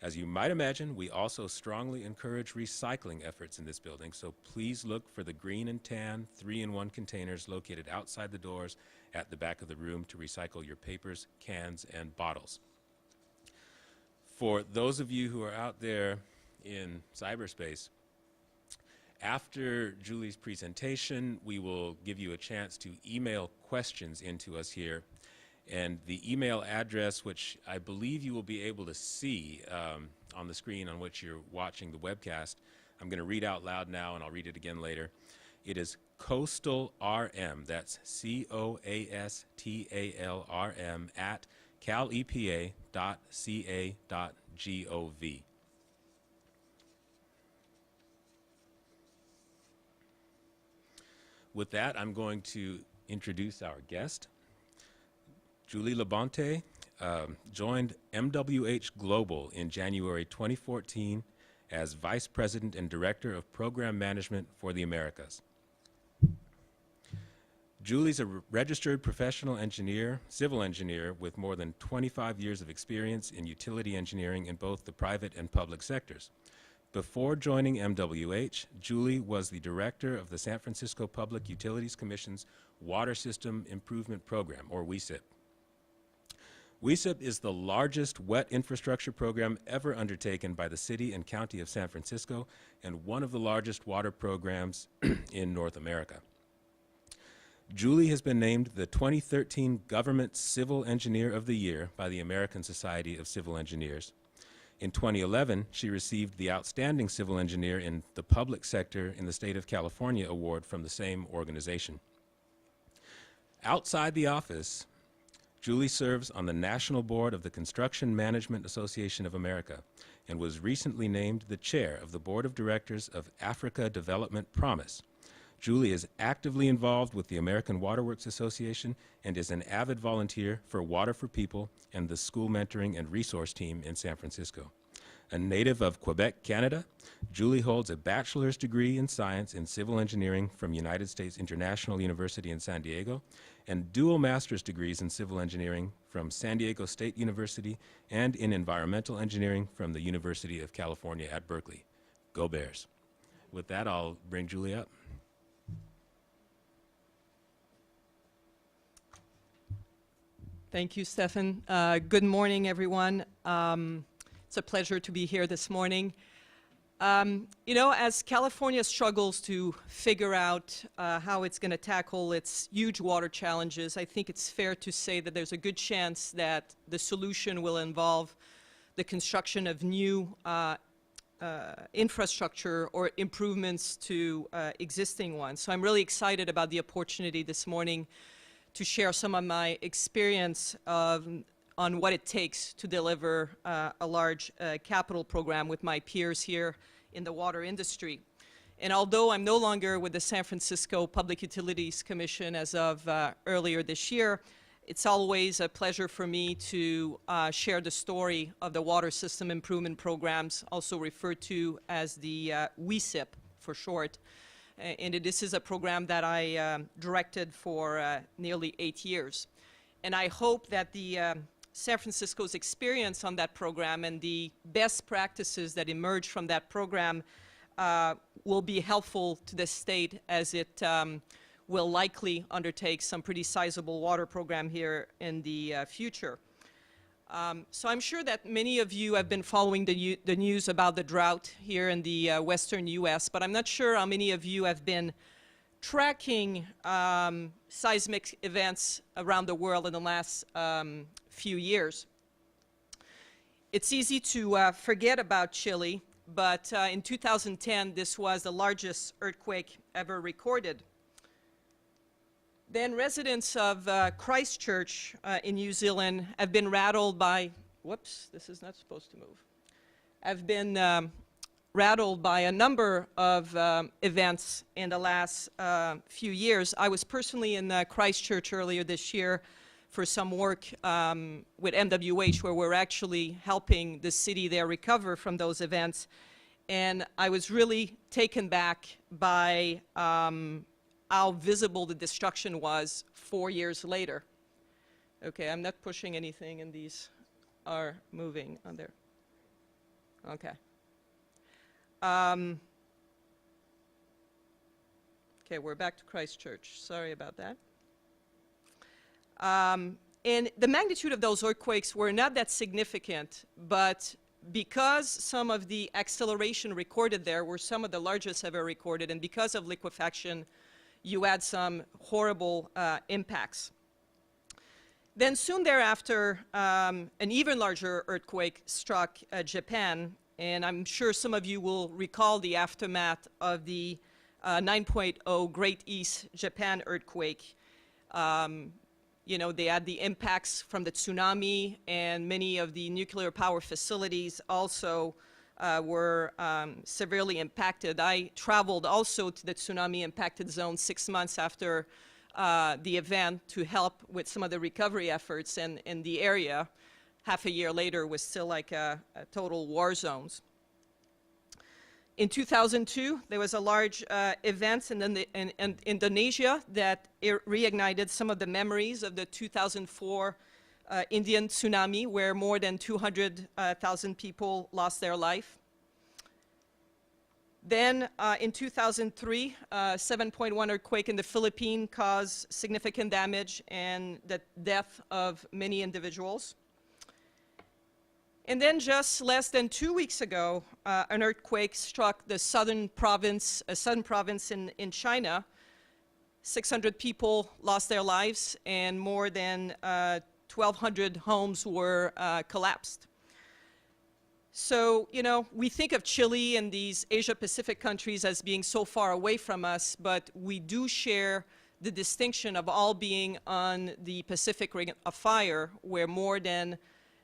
As you might imagine, we also strongly encourage recycling efforts in this building, so please look for the green and tan 3-in-1 containers located outside the doors at the back of the room to recycle your papers, cans, and bottles. For those of you who are out there in cyberspace, after Julie's presentation, we will give you a chance to email questions into us here. And the email address, which I believe you will be able to see on the screen on which you're watching the webcast, I'm going to read out loud now, and I'll read it again later. It is coastalrm, that's COASTALRM, at calepa.ca.gov. With that, I'm going to introduce our guest. Julie Labonte joined MWH Global in January 2014 as Vice President and Director of Program Management for the Americas. Julie's a registered professional engineer, civil engineer, with more than 25 years of experience in utility engineering in both the private and public sectors. Before joining MWH, Julie was the director of the San Francisco Public Utilities Commission's Water System Improvement Program, or WSIP. WSIP is the largest wet infrastructure program ever undertaken by the city and county of San Francisco, and one of the largest water programs in North America. Julie has been named the 2013 Government Civil Engineer of the Year by the American Society of Civil Engineers. In 2011, she received the Outstanding Civil Engineer in the Public Sector in the State of California award from the same organization. Outside the office, Julie serves on the National Board of the Construction Management Association of America and was recently named the chair of the Board of Directors of Africa Development Promise. Julie is actively involved with the American Waterworks Association and is an avid volunteer for Water for People and the School Mentoring and Resource Team in San Francisco. A native of Quebec, Canada, Julie holds a bachelor's degree in science in civil engineering from United States International University in San Diego and dual master's degrees in civil engineering from San Diego State University and in environmental engineering from the University of California at Berkeley. Go Bears. With that, I'll bring Julie up. Thank you, Stefan. Good morning, everyone. It's a pleasure to be here this morning. You know, as California struggles to figure out how it's going to tackle its huge water challenges, I think it's fair to say that there's a good chance that the solution will involve the construction of new infrastructure or improvements to existing ones. So I'm really excited about the opportunity this morning to share some of my experience on what it takes to deliver a large capital program with my peers here in the water industry. And although I'm no longer with the San Francisco Public Utilities Commission as of earlier this year, it's always a pleasure for me to share the story of the Water System Improvement Programs, also referred to as the WSIP for short. And this is a program that I directed for nearly 8 years. And I hope that the San Francisco's experience on that program and the best practices that emerge from that program will be helpful to the state as it will likely undertake some pretty sizable water program here in the future. So I'm sure that many of you have been following the news about the drought here in the western U.S., but I'm not sure how many of you have been tracking seismic events around the world in the last few years. It's easy to forget about Chile, but in 2010, this was the largest earthquake ever recorded. Then residents of Christchurch in New Zealand have been rattled by, whoops, this is not supposed to move, have been rattled by a number of events in the last few years. I was personally in Christchurch earlier this year for some work with MWH, where we're actually helping the city there recover from those events. And I was really taken back by how visible the destruction was 4 years later. Okay, I'm not pushing anything, and these are moving on there. Okay. Okay, we're back to Christchurch. Sorry about that. And the magnitude of those earthquakes were not that significant, but because some of the acceleration recorded there were some of the largest ever recorded, and because of liquefaction, you had some horrible impacts. Then soon thereafter, an even larger earthquake struck Japan, and I'm sure some of you will recall the aftermath of the 9.0 Great East Japan earthquake. You know, they had the impacts from the tsunami, and many of the nuclear power facilities also were severely impacted. I traveled also to the tsunami impacted zone 6 months after the event to help with some of the recovery efforts, and in the area, half a year later, was still like a total war zones. In 2002, there was a large event in Indonesia that reignited some of the memories of the 2004 Indian tsunami, where more than 200,000 people lost their life. Then in 2003, 7.1 earthquake in the Philippines caused significant damage and the death of many individuals. And then just less than 2 weeks ago, an earthquake struck the southern province in China. 600 people lost their lives, and more than 1,200 homes were collapsed. So, you know, we think of Chile and these Asia-Pacific countries as being so far away from us, but we do share the distinction of all being on the Pacific Ring of Fire, where more than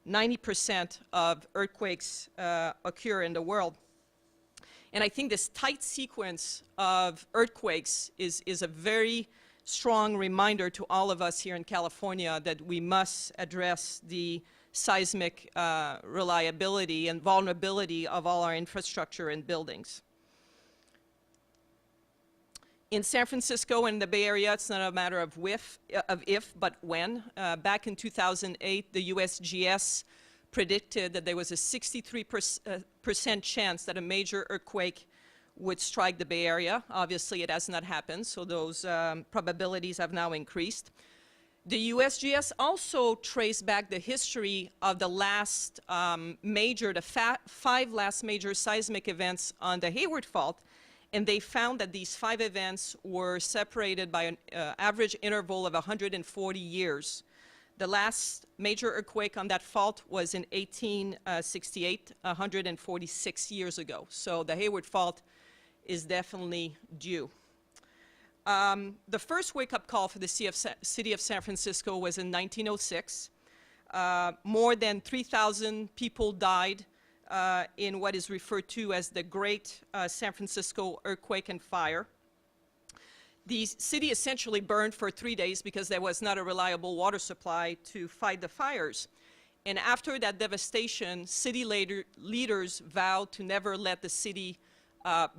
90% of earthquakes occur in the world. And I think this tight sequence of earthquakes is a very strong reminder to all of us here in California that we must address the seismic reliability and vulnerability of all our infrastructure and buildings. In San Francisco and the Bay Area, it's not a matter of if, but when. Back in 2008, the USGS predicted that there was a 63% chance that a major earthquake would strike the Bay Area. Obviously, it has not happened, so those probabilities have now increased. The USGS also traced back the history of the last five last major seismic events on the Hayward Fault, and they found that these 5 events were separated by an average interval of 140 years. The last major earthquake on that fault was in 1868, 146 years ago. So the Hayward Fault is definitely due. The first wake-up call for the city of San Francisco was in 1906. More than 3,000 people died in what is referred to as the Great San Francisco Earthquake and Fire. The city essentially burned for 3 days because there was not a reliable water supply to fight the fires. And after that devastation, city leaders vowed to never let the city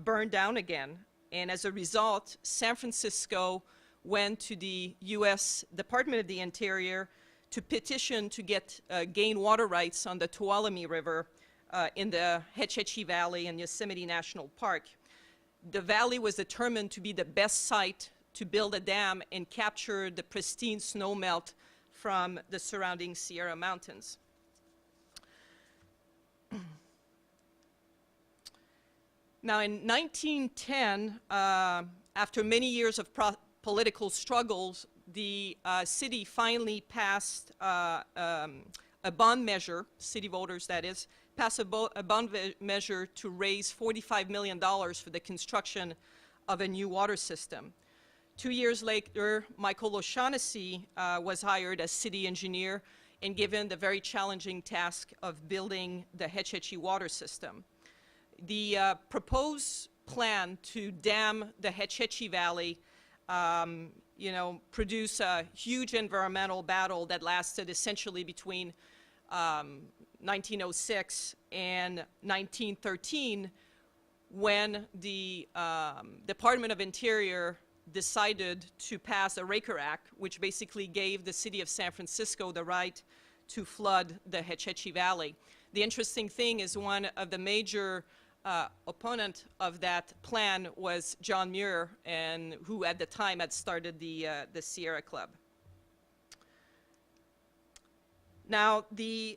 burn down again. And as a result, San Francisco went to the U.S. Department of the Interior to petition to gain water rights on the Tuolumne River in the Hetch Hetchy Valley in Yosemite National Park. The valley was determined to be the best site to build a dam and capture the pristine snowmelt from the surrounding Sierra Mountains. Now, in 1910, after many years of political struggles, the city finally passed a bond measure, city voters that is, passed a bond measure to raise $45 million for the construction of a new water system. 2 years later, Michael O'Shaughnessy was hired as city engineer and given the very challenging task of building the Hetch Hetchy water system. The proposed plan to dam the Hetch Hetchy Valley produced a huge environmental battle that lasted essentially between 1906 and 1913, when the Department of Interior decided to pass a Raker Act, which basically gave the city of San Francisco the right to flood the Hetch Hetchy Valley. The interesting thing is one of the major opponent of that plan was John Muir, and who at the time had started the Sierra Club. Now, this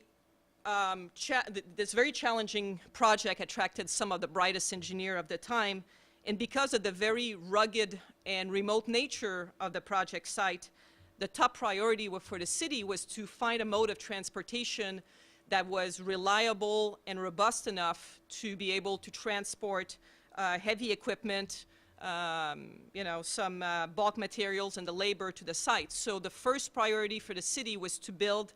very challenging project attracted some of the brightest engineers of the time, and because of the very rugged and remote nature of the project site, the top priority for the city was to find a mode of transportation that was reliable and robust enough to be able to transport heavy equipment, some bulk materials and the labor to the site. So the first priority for the city was to build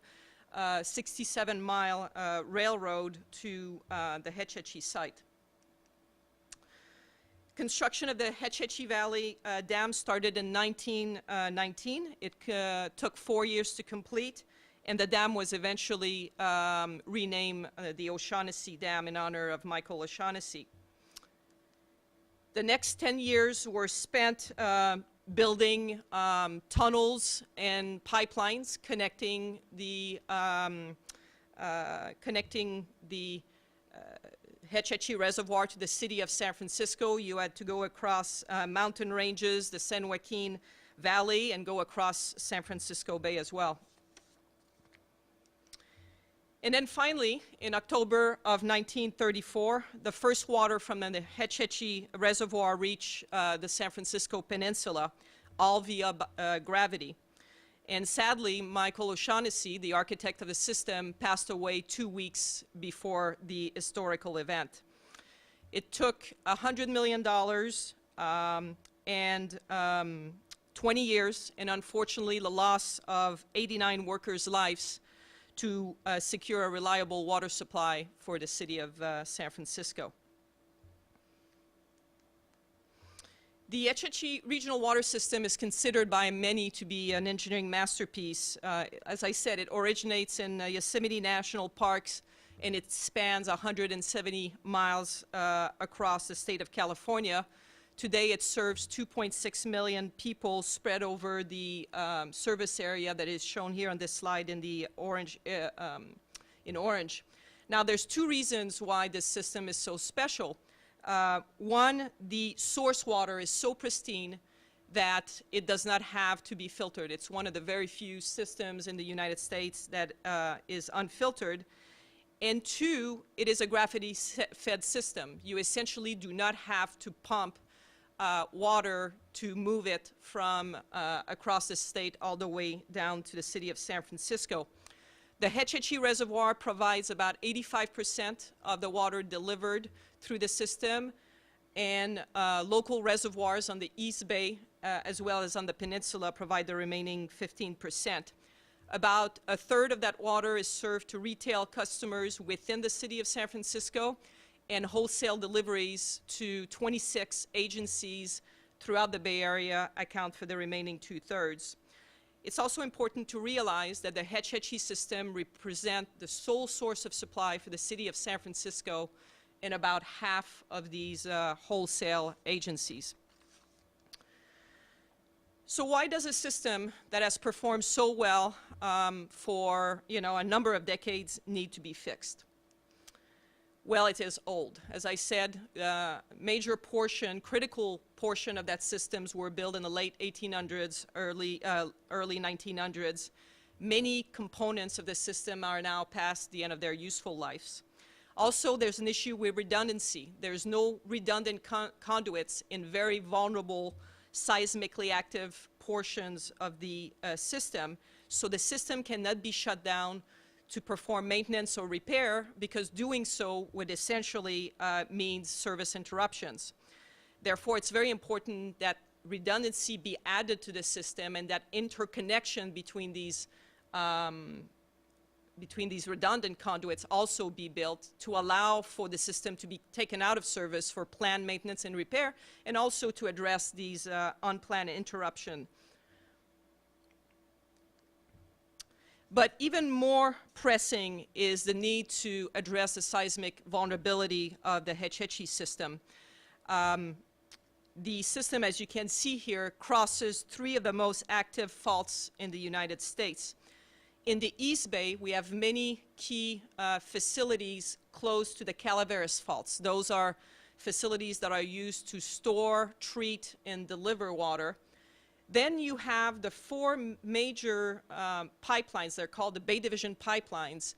a 67-mile railroad to the Hetch Hetchy site. Construction of the Hetch Hetchy Valley Dam started in 1919. It took 4 years to complete, and the dam was eventually renamed the O'Shaughnessy Dam in honor of Michael O'Shaughnessy. The next 10 years were spent building tunnels and pipelines connecting the Hetch Hetchy Reservoir to the city of San Francisco. You had to go across mountain ranges, the San Joaquin Valley, and go across San Francisco Bay as well. And then finally, in October of 1934, the first water from the Hetch Hetchy Reservoir reached the San Francisco Peninsula, all via gravity. And sadly, Michael O'Shaughnessy, the architect of the system, passed away 2 weeks before the historical event. It took $100 million and 20 years, and unfortunately the loss of 89 workers' lives to secure a reliable water supply for the city of San Francisco. The Hetch Hetchy Regional Water System is considered by many to be an engineering masterpiece. As I said, it originates in Yosemite National Parks, and it spans 170 miles across the state of California. Today, it serves 2.6 million people spread over the service area that is shown here on this slide in the orange. Now, there's two reasons why this system is so special. One, the source water is so pristine that it does not have to be filtered. It's one of the very few systems in the United States that is unfiltered. And two, it is a gravity-fed system. You essentially do not have to pump water to move it from across the state all the way down to the city of San Francisco. The Hetch Hetchy Reservoir provides about 85% of the water delivered through the system, and local reservoirs on the East Bay as well as on the peninsula provide the remaining 15%. About a third of that water is served to retail customers within the city of San Francisco, and wholesale deliveries to 26 agencies throughout the Bay Area account for the remaining 2/3. It's also important to realize that the Hetch Hetchy system represents the sole source of supply for the city of San Francisco and about half of these wholesale agencies. So why does a system that has performed so well for a number of decades need to be fixed? Well, it is old. As I said, major portion, critical portion of that systems were built in the late 1800s, early 1900s. Many components of the system are now past the end of their useful lives. Also, there's an issue with redundancy. There's no redundant conduits in very vulnerable, seismically active portions of the system, so the system cannot be shut down to perform maintenance or repair, because doing so would essentially mean service interruptions. Therefore, it's very important that redundancy be added to the system, and that interconnection between these redundant conduits also be built to allow for the system to be taken out of service for planned maintenance and repair, and also to address these unplanned interruptions. But even more pressing is the need to address the seismic vulnerability of the Hetch Hetchy system. The system, as you can see here, crosses 3 of the most active faults in the United States. In the East Bay, we have many key facilities close to the Calaveras faults. Those are facilities that are used to store, treat, and deliver water. Then you have the four major pipelines, they're called the Bay Division pipelines,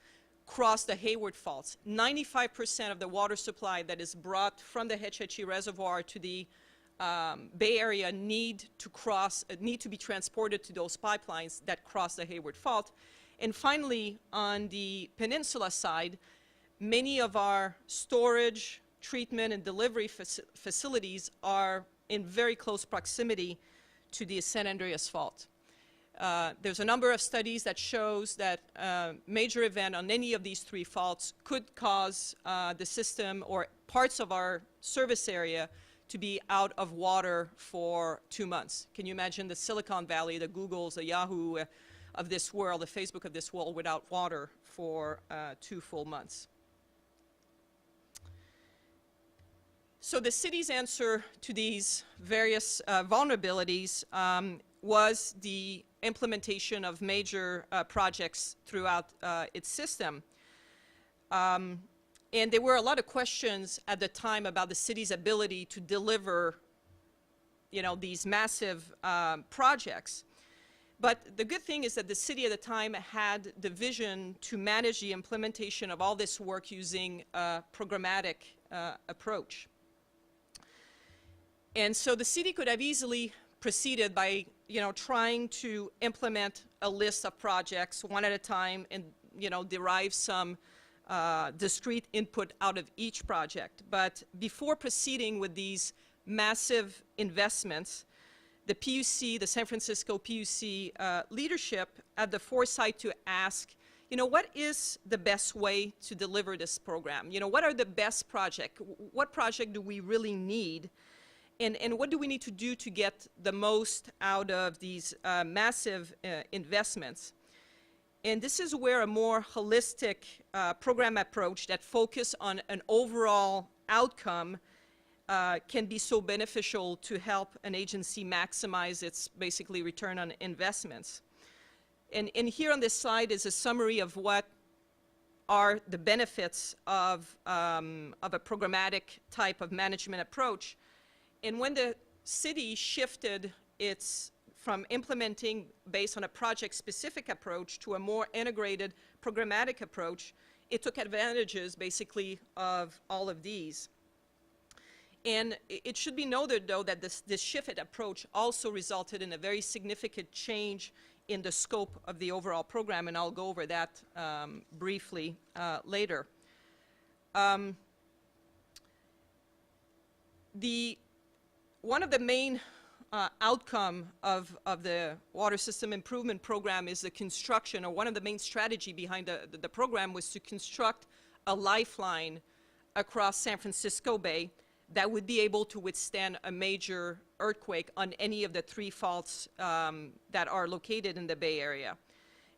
cross the Hayward faults. 95% of the water supply that is brought from the Hetch Hetchy Reservoir to the Bay Area need to be transported to those pipelines that cross the Hayward fault. And finally, on the peninsula side, many of our storage, treatment, and delivery facilities are in very close proximity to the San Andreas Fault. There's a number of studies that shows that major event on any of these three faults could cause the system or parts of our service area to be out of water for 2 months. Can you imagine the Silicon Valley, the Googles, the Yahoo of this world, the Facebook of this world without water for 2 full months? So the city's answer to these various vulnerabilities was the implementation of major projects throughout its system. And there were a lot of questions at the time about the city's ability to deliver, these massive projects. But the good thing is that the city at the time had the vision to manage the implementation of all this work using a programmatic approach. And so the city could have easily proceeded by, trying to implement a list of projects one at a time and, derive some discrete input out of each project. But before proceeding with these massive investments, the PUC, the San Francisco PUC leadership had the foresight to ask, what is the best way to deliver this program? What are the best projects? What project do we really need? And what do we need to do to get the most out of these massive investments? And this is where a more holistic program approach that focuses on an overall outcome can be so beneficial to help an agency maximize its basically return on investments. And here on this slide is a summary of what are the benefits of a programmatic type of management approach. And when the city shifted from implementing based on a project-specific approach to a more integrated programmatic approach, it took advantages basically of all of these. And it should be noted, though, that this shifted approach also resulted in a very significant change in the scope of the overall program, and I'll go over that briefly later. One of the main outcome of the water system improvement program is the construction, or one of the main strategy behind the program was to construct a lifeline across San Francisco Bay that would be able to withstand a major earthquake on any of the three faults that are located in the Bay Area.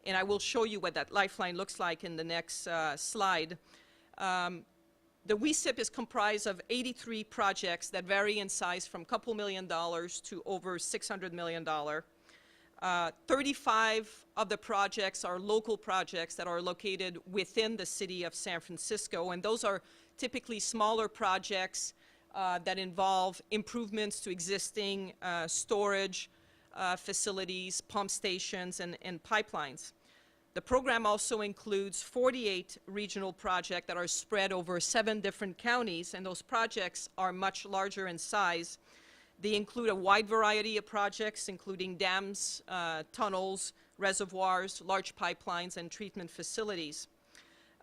And I will show you what that lifeline looks like in the next slide. The WSIP is comprised of 83 projects that vary in size from a couple $1 million to over $600 million. 35 of the projects are local projects that are located within the city of San Francisco, and those are typically smaller projects that involve improvements to existing storage facilities, pump stations, and pipelines. The program also includes 48 regional projects that are spread over 7 different counties, and those projects are much larger in size. They include a wide variety of projects, including dams, tunnels, reservoirs, large pipelines, and treatment facilities.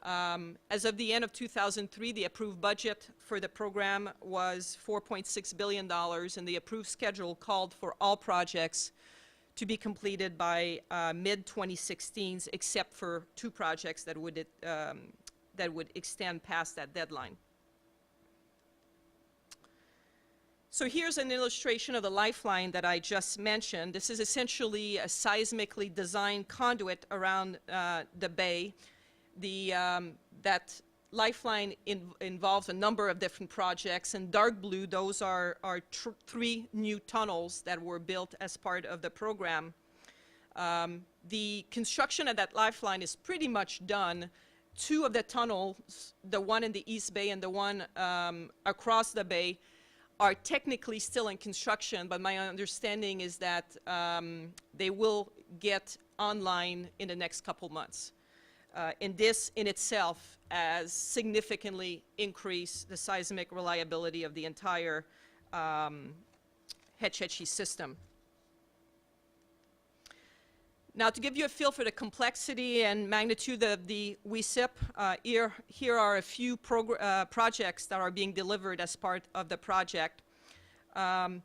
As of the end of 2003, the approved budget for the program was $4.6 billion, and the approved schedule called for all projects to be completed by mid-2016, except for 2 projects that would extend past that deadline. So here's an illustration of the lifeline that I just mentioned. This is essentially a seismically designed conduit around the bay. That lifeline involves a number of different projects. In dark blue, those are 3 new tunnels that were built as part of the program. The construction of that lifeline is pretty much done. Two of the tunnels, the one in the East Bay and the one across the bay, are technically still in construction, but my understanding is that they will get online in the next couple months. And this in itself has significantly increased the seismic reliability of the entire Hetch-Hetchy system. Now, to give you a feel for the complexity and magnitude of the WSIP, here are a few projects that are being delivered as part of the project. The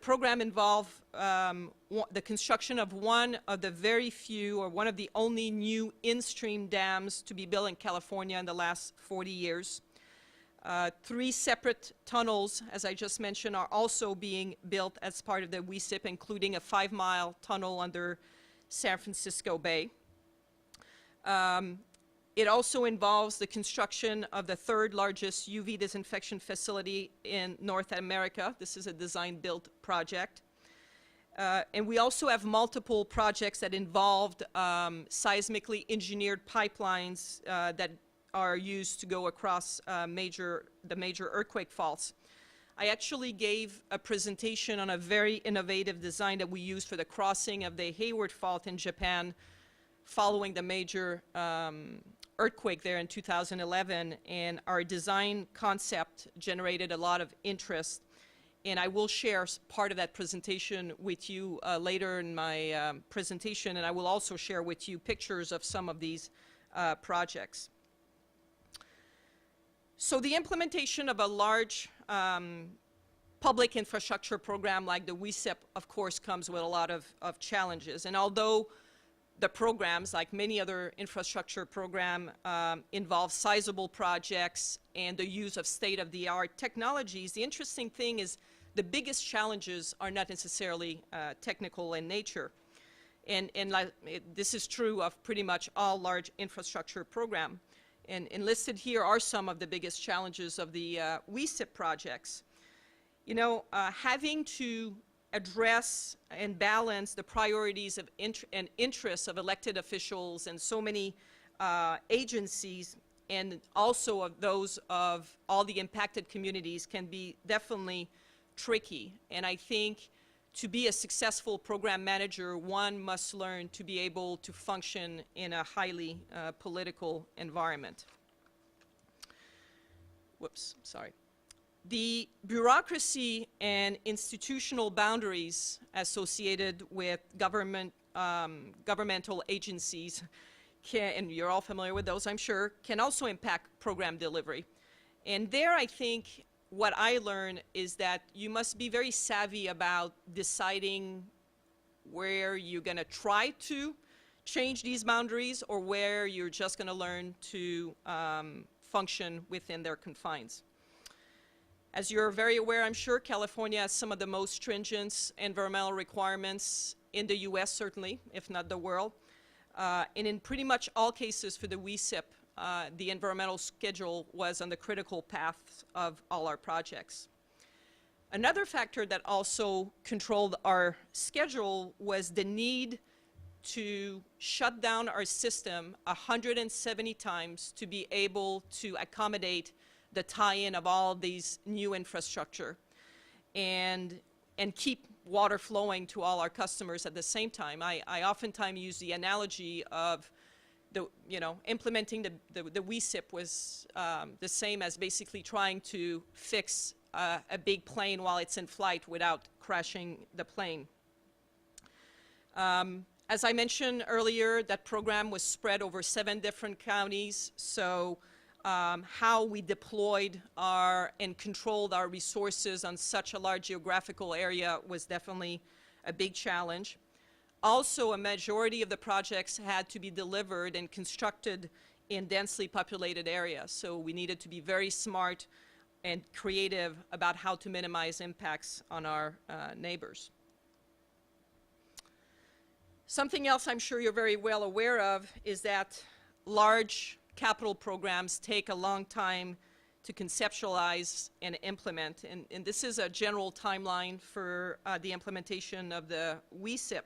program involved the construction of one of the very few, or one of the only new in-stream dams to be built in California in the last 40 years. 3 separate tunnels, as I just mentioned, are also being built as part of the WSIP, including a 5-mile tunnel under San Francisco Bay. It also involves the construction of the 3rd largest UV disinfection facility in North America. This is a design-build project. And we also have multiple projects that involved seismically engineered pipelines that are used to go across the major earthquake faults. I actually gave a presentation on a very innovative design that we used for the crossing of the Hayward fault in Japan following the major earthquake there in 2011, and our design concept generated a lot of interest. And I will share part of that presentation with you later in my presentation, and I will also share with you pictures of some of these projects. So the implementation of a large public infrastructure program like the WSIP, of course, comes with a lot of challenges. And although the programs, like many other infrastructure programs, involve sizable projects and the use of state-of-the-art technologies, the interesting thing is the biggest challenges are not necessarily technical in nature. And this is true of pretty much all large infrastructure programs. And listed here are some of the biggest challenges of the WSIP projects. You know, having to address and balance the priorities of and interests of elected officials and so many agencies, and also of those of all the impacted communities, can be definitely tricky. And I think to be a successful program manager, one must learn to be able to function in a highly political environment. Whoops, sorry. The bureaucracy and institutional boundaries associated with governmental agencies, and you're all familiar with those, I'm sure, can also impact program delivery. And there, I think, what I learned is that you must be very savvy about deciding where you're going to try to change these boundaries or where you're just going to learn to function within their confines. As you're very aware, I'm sure, California has some of the most stringent environmental requirements in the US, certainly, if not the world. And in pretty much all cases for the WSIP, the environmental schedule was on the critical path of all our projects. Another factor that also controlled our schedule was the need to shut down our system 170 times to be able to accommodate the tie-in of all these new infrastructure and keep water flowing to all our customers at the same time. I oftentimes use the analogy of implementing the WSIP was the same as basically trying to fix a big plane while it's in flight without crashing the plane. As I mentioned earlier, that program was spread over 7 different counties, so how we deployed and controlled our resources on such a large geographical area was definitely a big challenge. Also, a majority of the projects had to be delivered and constructed in densely populated areas, so we needed to be very smart and creative about how to minimize impacts on our neighbors. Something else I'm sure you're very well aware of is that large capital programs take a long time to conceptualize and implement, and this is a general timeline for the implementation of the WSIP.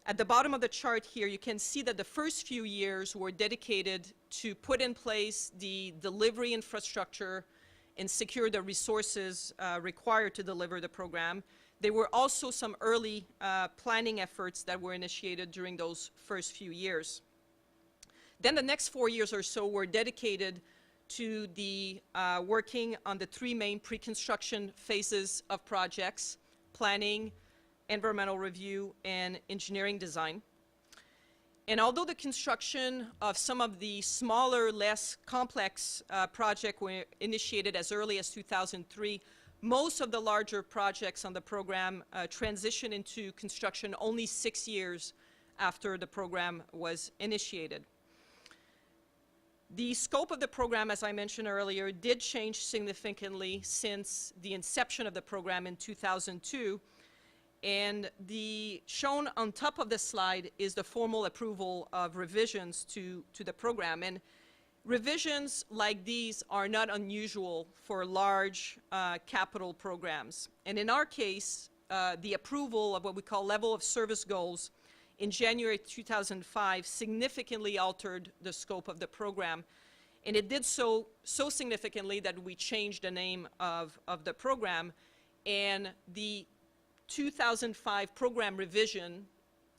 At the bottom of the chart here, you can see that the first few years were dedicated to put in place the delivery infrastructure and secure the resources required to deliver the program. There were also some early planning efforts that were initiated during those first few years. Then the next 4 years or so were dedicated to the working on the three main pre-construction phases of projects: planning, environmental review, and engineering design. And although the construction of some of the smaller, less complex projects were initiated as early as 2003, most of the larger projects on the program transitioned into construction only 6 years after the program was initiated. The scope of the program, as I mentioned earlier, did change significantly since the inception of the program in 2002. And shown on top of the slide is the formal approval of revisions to the program. And revisions like these are not unusual for large capital programs. And in our case, the approval of what we call level of service goals in January 2005 significantly altered the scope of the program. And it did so significantly that we changed the name of the program. And the 2005 program revision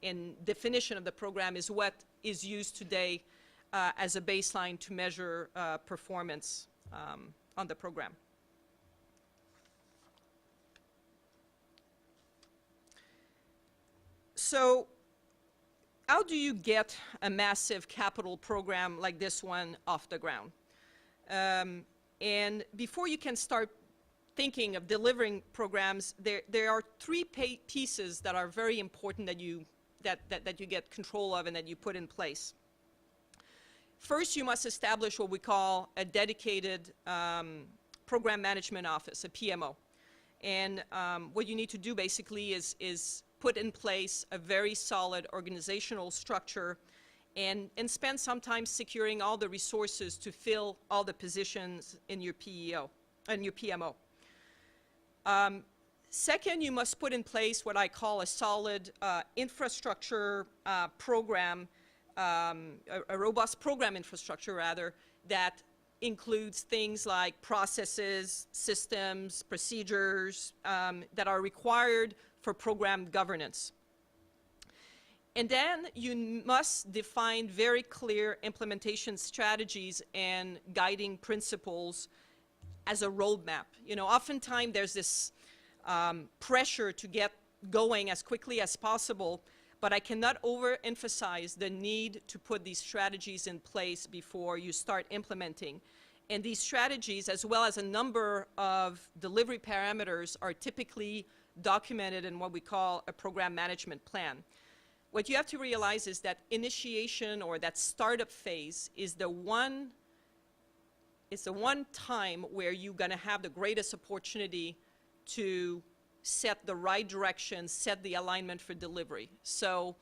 and definition of the program is what is used today as a baseline to measure performance on the program. So how do you get a massive capital program like this one off the ground? And before you can start thinking of delivering programs, there are three pieces that are very important that you get control of and that you put in place. First, you must establish what we call a dedicated program management office, a PMO. And what you need to do basically is put in place a very solid organizational structure and spend some time securing all the resources to fill all the positions in your PEO and your PMO. Second, you must put in place what I call a solid infrastructure program, a robust program infrastructure, rather, that includes things like processes, systems, procedures that are required for program governance. And then you must define very clear implementation strategies and guiding principles as a roadmap. You know, oftentimes there's this pressure to get going as quickly as possible, but I cannot overemphasize the need to put these strategies in place before you start implementing. And these strategies, as well as a number of delivery parameters, are typically documented in what we call a program management plan. What you have to realize is that initiation, or that startup phase, is the one time where you're going to have the greatest opportunity to set the right direction, set the alignment for delivery. So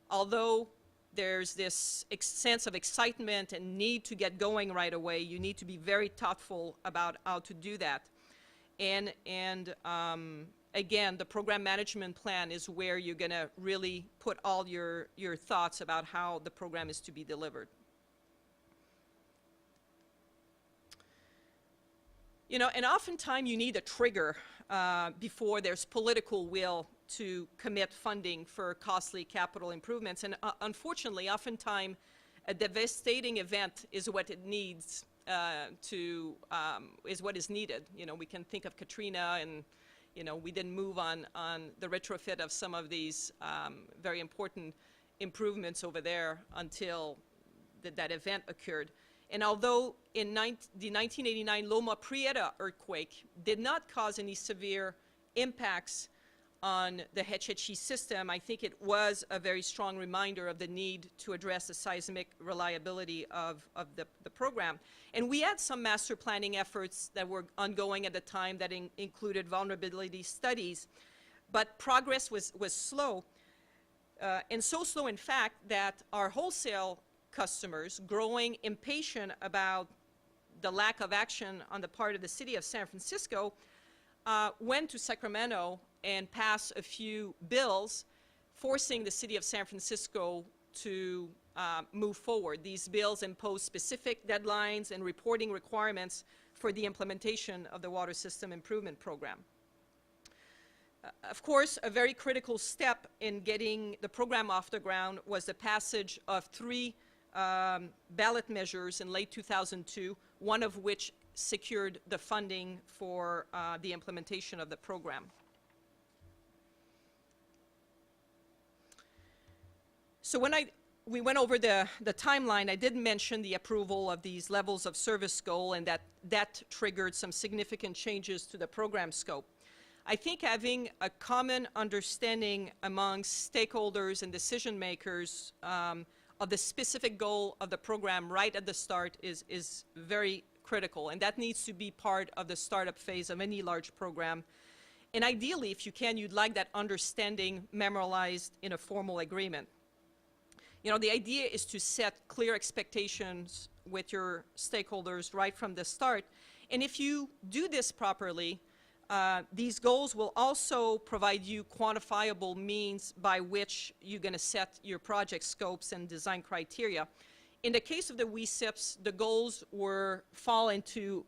although there's this sense of excitement and need to get going right away, you need to be very thoughtful about how to do that. And again, the program management plan is where you're going to really put all your thoughts about how the program is to be delivered. You know, and oftentimes you need a trigger before there's political will to commit funding for costly capital improvements. And unfortunately, oftentimes a devastating event is what it needs is what is needed. You know, we can think of Katrina, and you know, we didn't move on the retrofit of some of these very important improvements over there until that event occurred. And although in the 1989 Loma Prieta earthquake did not cause any severe impacts on the HHE system, I think it was a very strong reminder of the need to address the seismic reliability of the program. And we had some master planning efforts that were ongoing at the time that included vulnerability studies, but progress was slow, and so slow, in fact, that our wholesale customers, growing impatient about the lack of action on the part of the city of San Francisco, went to Sacramento and passed a few bills forcing the city of San Francisco to move forward. These bills impose specific deadlines and reporting requirements for the implementation of the Water System Improvement Program. Of course, a very critical step in getting the program off the ground was the passage of 3 ballot measures in late 2002, one of which secured the funding for the implementation of the program. So when we went over the timeline, I did mention the approval of these levels of service goal, and that triggered some significant changes to the program scope. I think having a common understanding among stakeholders and decision makers of the specific goal of the program right at the start is very critical, and that needs to be part of the startup phase of any large program. And ideally, if you can, you'd like that understanding memorialized in a formal agreement. You know, the idea is to set clear expectations with your stakeholders right from the start. And if you do this properly, these goals will also provide you quantifiable means by which you're going to set your project scopes and design criteria. In the case of the WSIPs, the goals fall into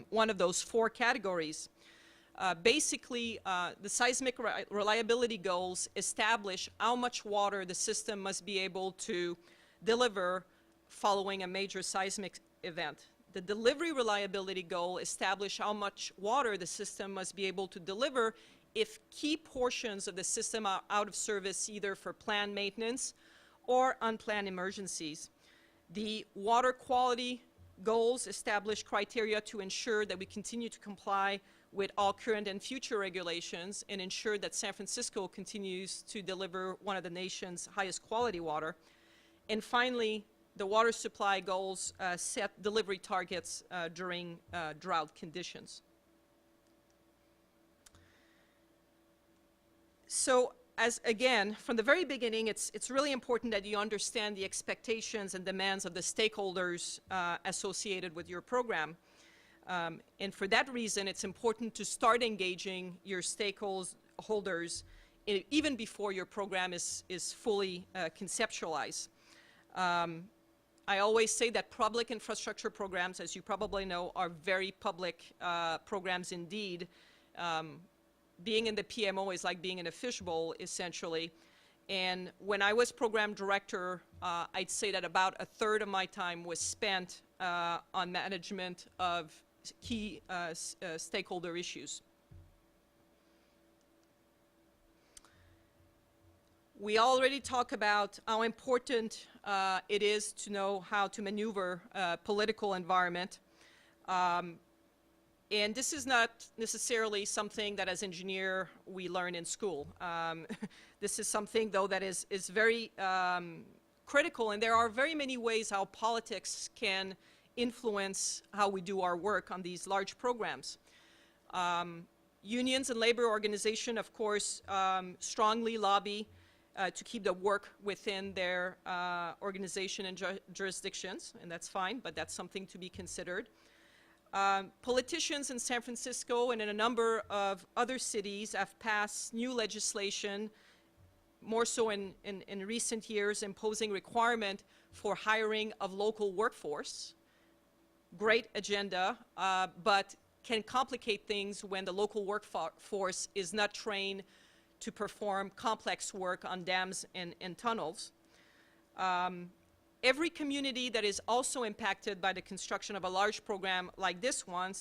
one of those 4 categories. Basically, the seismic reliability goals establish how much water the system must be able to deliver following a major seismic event. The delivery reliability goal establishes how much water the system must be able to deliver if key portions of the system are out of service, either for planned maintenance or unplanned emergencies. The water quality goals establish criteria to ensure that we continue to comply with all current and future regulations and ensure that San Francisco continues to deliver one of the nation's highest quality water. And finally, the water supply goals set delivery targets during drought conditions. So, again, from the very beginning, it's really important that you understand the expectations and demands of the stakeholders associated with your program. And for that reason, it's important to start engaging your stakeholders even before your program is fully conceptualized. I always say that public infrastructure programs, as you probably know, are very public programs indeed. Being in the PMO is like being in a fishbowl, essentially. And when I was program director, I'd say that about 1/3 of my time was spent on management of key stakeholder issues. We already talked about how important it is to know how to maneuver a political environment. And this is not necessarily something that as engineer we learn in school. This is something, though, that is very critical, and there are very many ways how politics can influence how we do our work on these large programs. Unions and labor organizations, of course, strongly lobby to keep the work within their organization and jurisdictions, and that's fine, but that's something to be considered. Politicians in San Francisco and in a number of other cities have passed new legislation, more so in recent years, imposing requirement for hiring of local workforce. Great agenda, but can complicate things when the local workforce is not trained to perform complex work on dams and tunnels. Every community that is also impacted by the construction of a large program like this one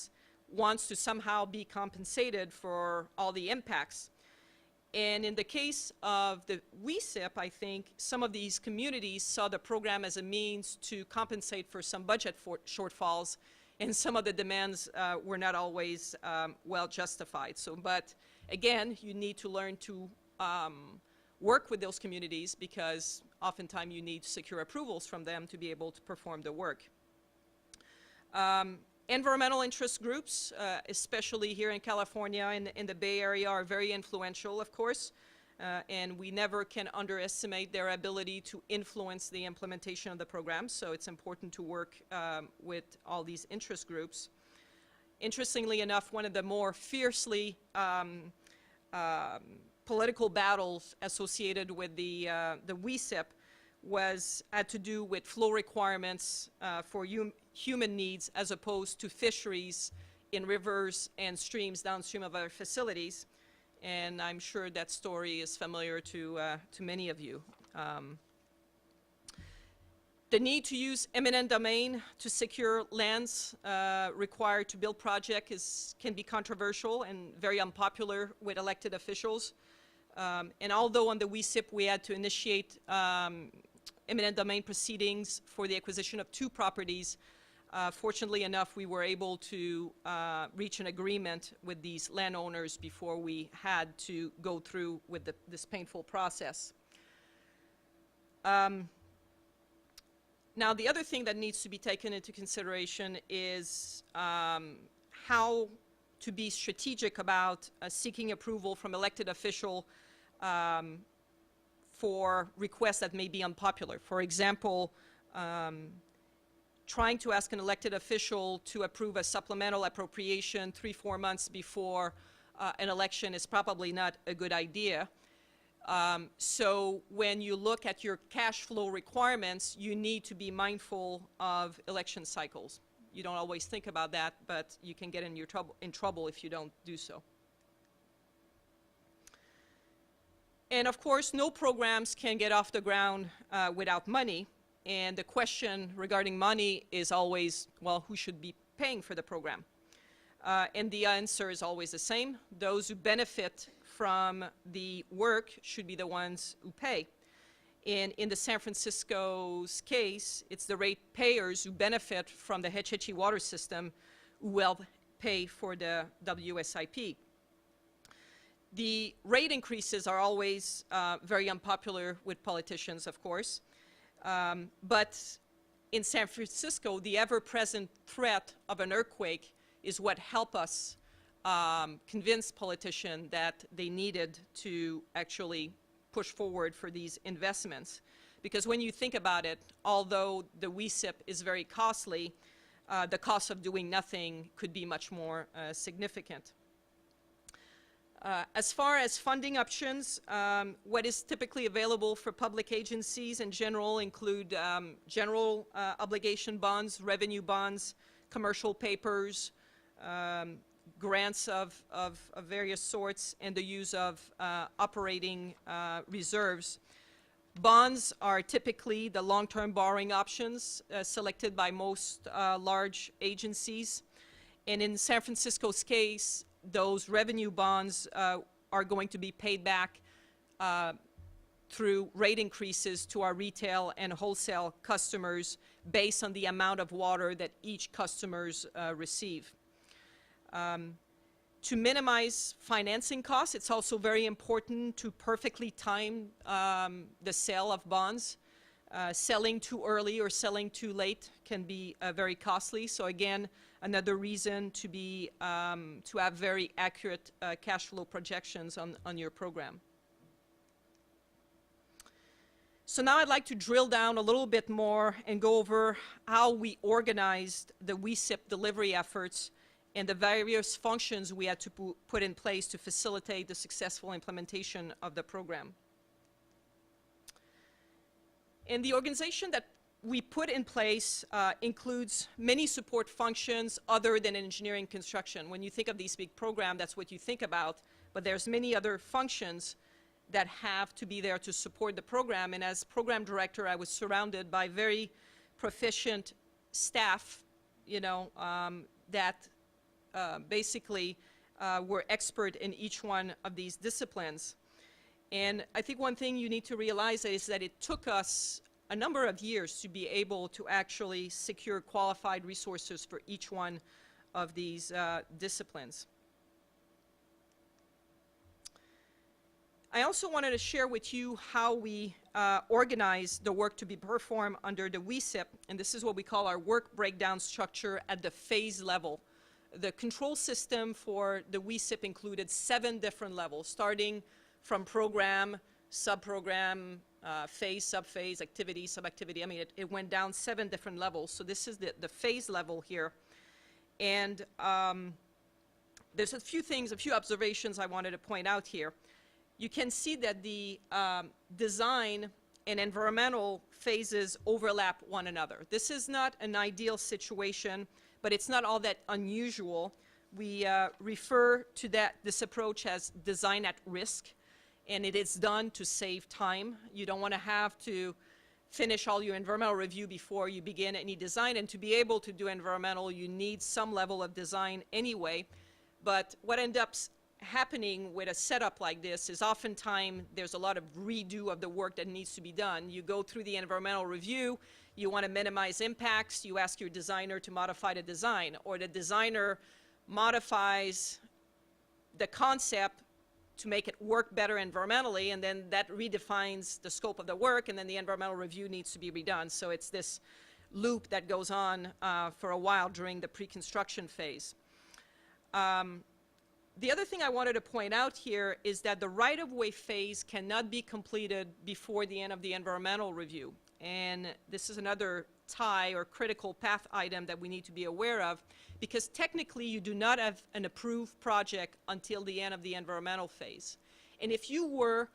wants to somehow be compensated for all the impacts. And in the case of the WSIP, I think some of these communities saw the program as a means to compensate for some budget shortfalls, and some of the demands were not always well justified. So, but again, you need to learn to work with those communities, because oftentimes you need to secure approvals from them to be able to perform the work. Environmental interest groups, especially here in California and in the Bay Area, are very influential, of course, and we never can underestimate their ability to influence the implementation of the program, so it's important to work with all these interest groups. Interestingly enough, one of the more fiercely political battles associated with the WSIP had to do with flow requirements for human needs as opposed to fisheries in rivers and streams downstream of our facilities. And I'm sure that story is familiar to many of you. The need to use eminent domain to secure lands required to build projects can be controversial and very unpopular with elected officials. And although on the WSIP we had to initiate eminent domain proceedings for the acquisition of 2 properties, fortunately enough we were able to reach an agreement with these landowners before we had to go through with this painful process. Now, the other thing that needs to be taken into consideration is how to be strategic about seeking approval from elected official for requests that may be unpopular. For example, trying to ask an elected official to approve a supplemental appropriation 3-4 months before an election is probably not a good idea. So when you look at your cash flow requirements, you need to be mindful of election cycles. You don't always think about that, but you can get in trouble if you don't do so. And of course, no programs can get off the ground without money. And the question regarding money is always, well, who should be paying for the program? And the answer is always the same. Those who benefit from the work should be the ones who pay. And in the San Francisco's case, it's the ratepayers who benefit from the Hetch Hetchy water system who will pay for the WSIP. The rate increases are always very unpopular with politicians, of course. But in San Francisco, the ever-present threat of an earthquake is what helped us convince politicians that they needed to actually push forward for these investments. Because when you think about it, although the WSIP is very costly, the cost of doing nothing could be much more significant. As far as funding options, what is typically available for public agencies in general include general obligation bonds, revenue bonds, commercial papers, grants of various sorts, and the use of operating reserves. Bonds are typically the long-term borrowing options selected by most large agencies. And in San Francisco's case, those revenue bonds are going to be paid back through rate increases to our retail and wholesale customers based on the amount of water that each customers receive. To minimize financing costs, it's also very important to perfectly time the sale of bonds. Selling too early or selling too late can be very costly. So again, another reason to have very accurate cash flow projections on your program. So now I'd like to drill down a little bit more and go over how we organized the WSIP delivery efforts and the various functions we had to put in place to facilitate the successful implementation of the program. And the organization that we put in place includes many support functions other than engineering construction. When you think of these big programs, that's what you think about, but there's many other functions that have to be there to support the program. And as program director, I was surrounded by very proficient staff, that basically were expert in each one of these disciplines. And I think one thing you need to realize is that it took us a number of years to be able to actually secure qualified resources for each one of these disciplines. I also wanted to share with you how we organize the work to be performed under the WSIP, and this is what we call our work breakdown structure at the phase level. The control system for the WSIP included 7 different levels, starting from program, subprogram, phase, subphase, activity, subactivity. I mean, it went down 7 different levels. So this is the phase level here. And there's a few observations I wanted to point out here. you can see that the design and environmental phases overlap one another. This is not an ideal situation, but it's not all that unusual. We refer to this approach as design at risk, and it is done to save time. You don't want to have to finish all your environmental review before you begin any design, and to be able to do environmental, you need some level of design anyway. But what ends up happening with a setup like this is oftentimes there's a lot of redo of the work that needs to be done. You go through the environmental review, you want to minimize impacts, you ask your designer to modify the design, or the designer modifies the concept to make it work better environmentally, and then that redefines the scope of the work, and then the environmental review needs to be redone. So it's this loop that goes on for a while during the pre-construction phase. The other thing I wanted to point out here is that the right-of-way phase cannot be completed before the end of the environmental review. And this is another tie or critical path item that we need to be aware of, because technically you do not have an approved project until the end of the environmental phase. And if you were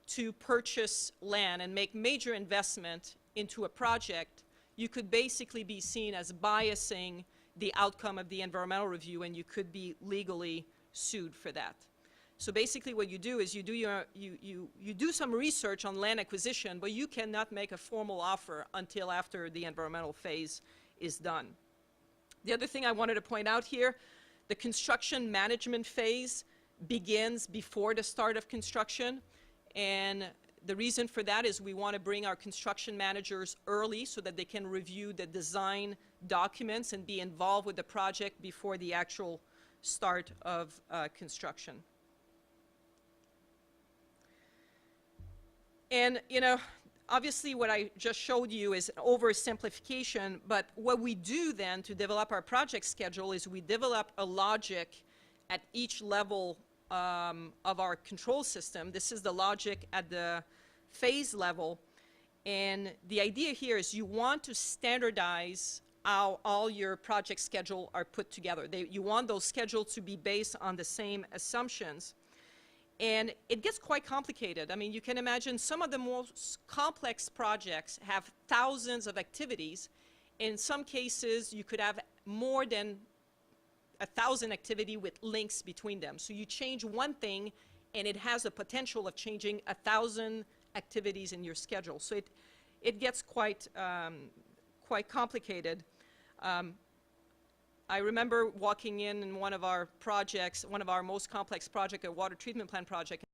to purchase land and make major investment into a project, you could basically be seen as biasing the outcome of the environmental review, and you could be legally sued for that. So basically what you do is you do some research on land acquisition, but you cannot make a formal offer until after the environmental phase is done. The other thing I wanted to point out here, the construction management phase begins before the start of construction, and the reason for that is we want to bring our construction managers early so that they can review the design documents and be involved with the project before the actual start of construction. And, you know, obviously what I just showed you is an oversimplification, but what we do then to develop our project schedule is we develop a logic at each level of our control system. This is the logic at the phase level, and the idea here is you want to standardize how all your project schedule are put together. You want those schedules to be based on the same assumptions. And it gets quite complicated. I mean, you can imagine some of the most complex projects have thousands of activities. In some cases, you could have more than 1,000 activities with links between them. So you change one thing, and it has the potential of changing 1,000 activities in your schedule. So it gets quite complicated. I remember walking in one of our projects, one of our most complex project, a water treatment plant project,